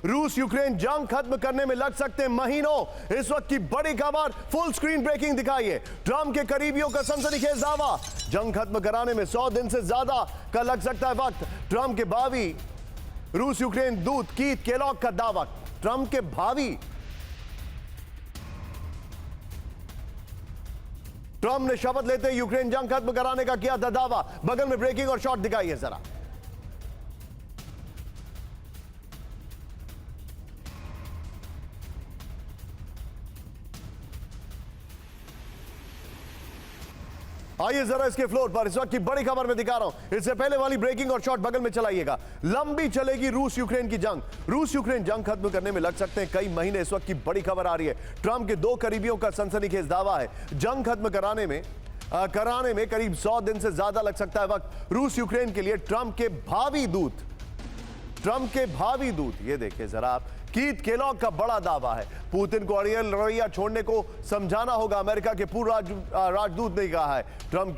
रूस यूक्रेन जंग खत्म करने में लग सकते हैं महीनों। इस वक्त की बड़ी खबर, फुल स्क्रीन ब्रेकिंग दिखाइए। ट्रंप के करीबियों का सनसनीखेज दावा, जंग खत्म कराने में 100 दिन से ज्यादा का लग सकता है वक्त। ट्रंप के भावी रूस यूक्रेन दूत कीथ केलॉग का दावा। ट्रंप के भावी, ट्रंप ने शपथ लेते ही यूक्रेन जंग खत्म कराने का किया था दावा। बगल में ब्रेकिंग और शॉट दिखाइए जरा। आइए जरा इसके फ्लोर पर, इस वक्त की बड़ी खबर में दिखा रहा हूं। इससे पहले वाली ब्रेकिंग और शॉट बगल में चलाइएगा। लंबी चलेगी रूस यूक्रेन की जंग। रूस यूक्रेन जंग खत्म करने में लग सकते हैं कई महीने। इस वक्त की बड़ी खबर आ रही है। ट्रंप के 2 करीबियों का सनसनीखेज दावा है, जंग खत्म कराने में करीब 100 दिन से ज्यादा लग सकता है वक्त। रूस यूक्रेन के लिए ट्रंप के भावी दूत, ये देखिए जरा आप, कीथ केलॉग का बड़ा दावा है। पुतिन को अड़ियल रवैया छोड़ने को समझाना होगा, अमेरिका के पूर्व राजदूत ने कहा है। ट्रंप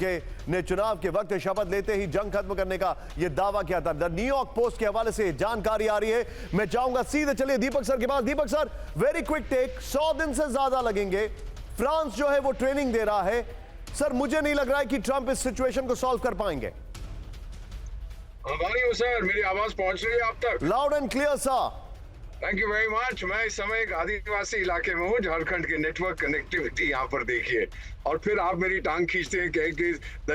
ने चुनाव के वक्त शपथ लेते ही जंग खत्म करने का यह दावा किया था। द न्यूयॉर्क पोस्ट के हवाले से जानकारी आ रही है। मैं चाहूंगा सीधे चलिए दीपक सर के पास। दीपक सर, वेरी क्विक टेक, 100 दिन से ज्यादा लगेंगे। फ्रांस जो है वो ट्रेनिंग दे रहा है। सर, मुझे नहीं लग रहा है कि ट्रंप इस सिचुएशन को सॉल्व कर पाएंगे। सर, मेरी आवाज पहुंच रही है आप तक? Loud and clear sir. Thank you very much. मैं इस समय एक आदिवासी इलाके में हूँ, झारखंड के नेटवर्क कनेक्टिविटी यहाँ पर देखिए, और फिर आप मेरी टांग खींचते हैं कि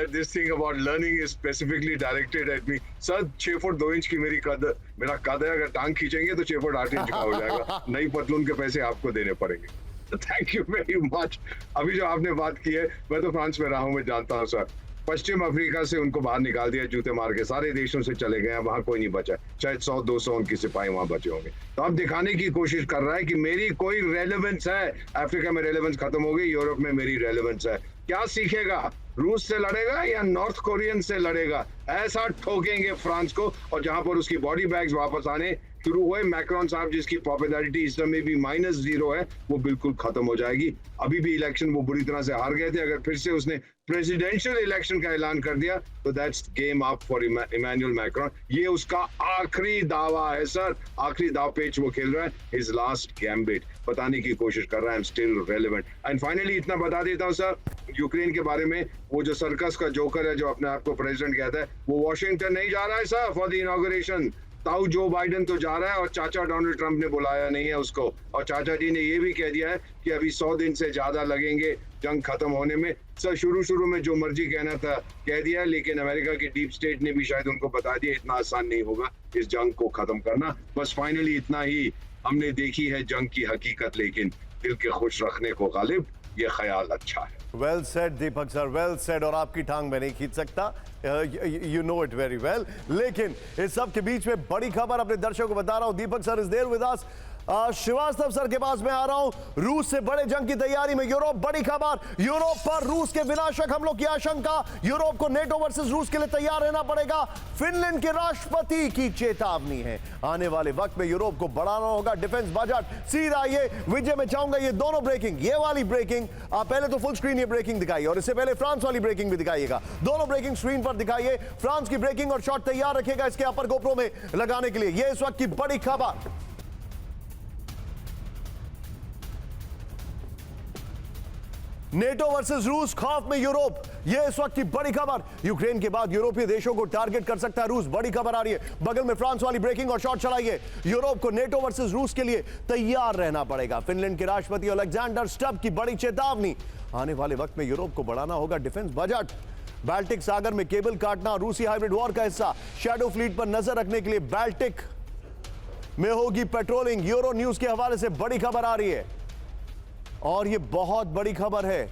this thing about learning is specifically directed at me. Sir, 6 foot 2 inch की मेरा कद है। अगर टांग खींचेंगे तो 6 फुट 8 इंच का हो जाएगा। नई पतलून के पैसे आपको देने पड़ेंगे। Thank you very much. अभी जो आपने बात की है, मैं तो फ्रांस में रहा हूँ, मैं जानता हूँ सर। पश्चिम अफ्रीका से उनको बाहर निकाल दिया, जूते मार के सारे देशों से चले गए, वहां कोई नहीं बचा। शायद 100-200 उनके सिपाही वहां बचे होंगे। तो अब दिखाने की कोशिश कर रहा है कि मेरी कोई रेलेवेंस है। अफ्रीका में रेलेवेंस खत्म हो गई, यूरोप में मेरी रेलेवेंस है। क्या सीखेगा? रूस से लड़ेगा या नॉर्थ कोरियन से लड़ेगा? ऐसा ठोकेंगे फ्रांस को। और जहां पर उसकी बॉडी बैग्स वापस आने शुरू हुए, मैक्रोन साहब जिसकी पॉपुलैरिटी इस समय भी -0 है, वो बिल्कुल खत्म हो जाएगी। अभी भी इलेक्शन वो बुरी तरह से हार गए थे। अगर फिर से उसने प्रेसिडेंशियल इलेक्शन का ऐलान कर दिया तो that's game up for Emmanuel Macron. ये उसका आखिरी दावा है सर, आखिरी दाव पेच वो खेल रहा है। हिज लास्ट गैम्बिट बताने की कोशिश कर रहा है, I am still relevant. And finally इतना बता देता हूँ सर, यूक्रेन के बारे में, वो जो सर्कस का जोकर है जो अपने आप को प्रेसिडेंट कहता है, वो वॉशिंगटन नहीं जा रहा है सर फॉर द इनॉग्रेशन। ताऊ जो बाइडेन तो जा रहा है और चाचा डोनाल्ड ट्रंप ने बुलाया नहीं है उसको। और चाचा जी ने ये भी कह दिया है कि अभी 100 दिन से ज्यादा लगेंगे जंग खत्म होने में। सर, शुरू में जो मर्जी कहना था कह दिया, लेकिन अमेरिका की डीप स्टेट ने भी शायद उनको बता दिया इतना आसान नहीं होगा इस जंग को खत्म करना। बस फाइनली इतना ही, हमने देखी है जंग की हकीकत, लेकिन दिल के खुश रखने को गालिब ये ख्याल अच्छा है। वेल सेड दीपक सर, वेल सेड। और आपकी टांग में नहीं खींच सकता, you know it very well. लेकिन इस सब के बीच में बड़ी खबर अपने दर्शकों को बता रहा हूं। Deepak sir is there with us. Srivastava sir के पास में आ रहा हूं। रूस से बड़े जंग की तैयारी में यूरोप, बड़ी खबर, यूरोप पर रूस के विनाशक हमलों की आशंका। यूरोप को नेटो वर्सेस रूस के लिए तैयार रहना पड़ेगा, फिनलैंड के राष्ट्रपति की चेतावनी है। आने वाले वक्त में यूरोप को बढ़ाना होगा डिफेंस बजट। सीधा ये विजय में चाहूंगा ये दोनों ब्रेकिंग, ये वाली ब्रेकिंग आप पहले तो फुल स्क्रीन ये ब्रेकिंग दिखाइए, और इससे पहले फ्रांस वाली ब्रेकिंग भी दिखाइएगा। दोनों ब्रेकिंग स्क्रीन पर दिखाइए। फ्रांस की ब्रेकिंग और शॉट तैयार रखिएगा इसके अपर गोप्रो में लगाने के लिए। ये इस वक्त की बड़ी खबर, नेटो वर्सेस रूस, खौफ में यूरोप। यह इस वक्त की बड़ी खबर। यूक्रेन के बाद यूरोपीय देशों को टारगेट कर सकता है रूस, बड़ी खबर आ रही है। बगल में फ्रांस वाली ब्रेकिंग और शॉट चलाइए। यूरोप को नेटो वर्सेस रूस के लिए तैयार रहना पड़ेगा, फिनलैंड के राष्ट्रपति अलेक्जेंडर स्टब की बड़ी चेतावनी। आने वाले वक्त में यूरोप को बढ़ाना होगा डिफेंस बजट। बाल्टिक सागर में केबल काटना रूसी हाइब्रिड वॉर का हिस्सा। शैडो फ्लीट पर नजर रखने के लिए बाल्टिक में होगी पेट्रोलिंग। यूरो न्यूज के हवाले से बड़ी खबर आ रही है, और यह बहुत बड़ी खबर है।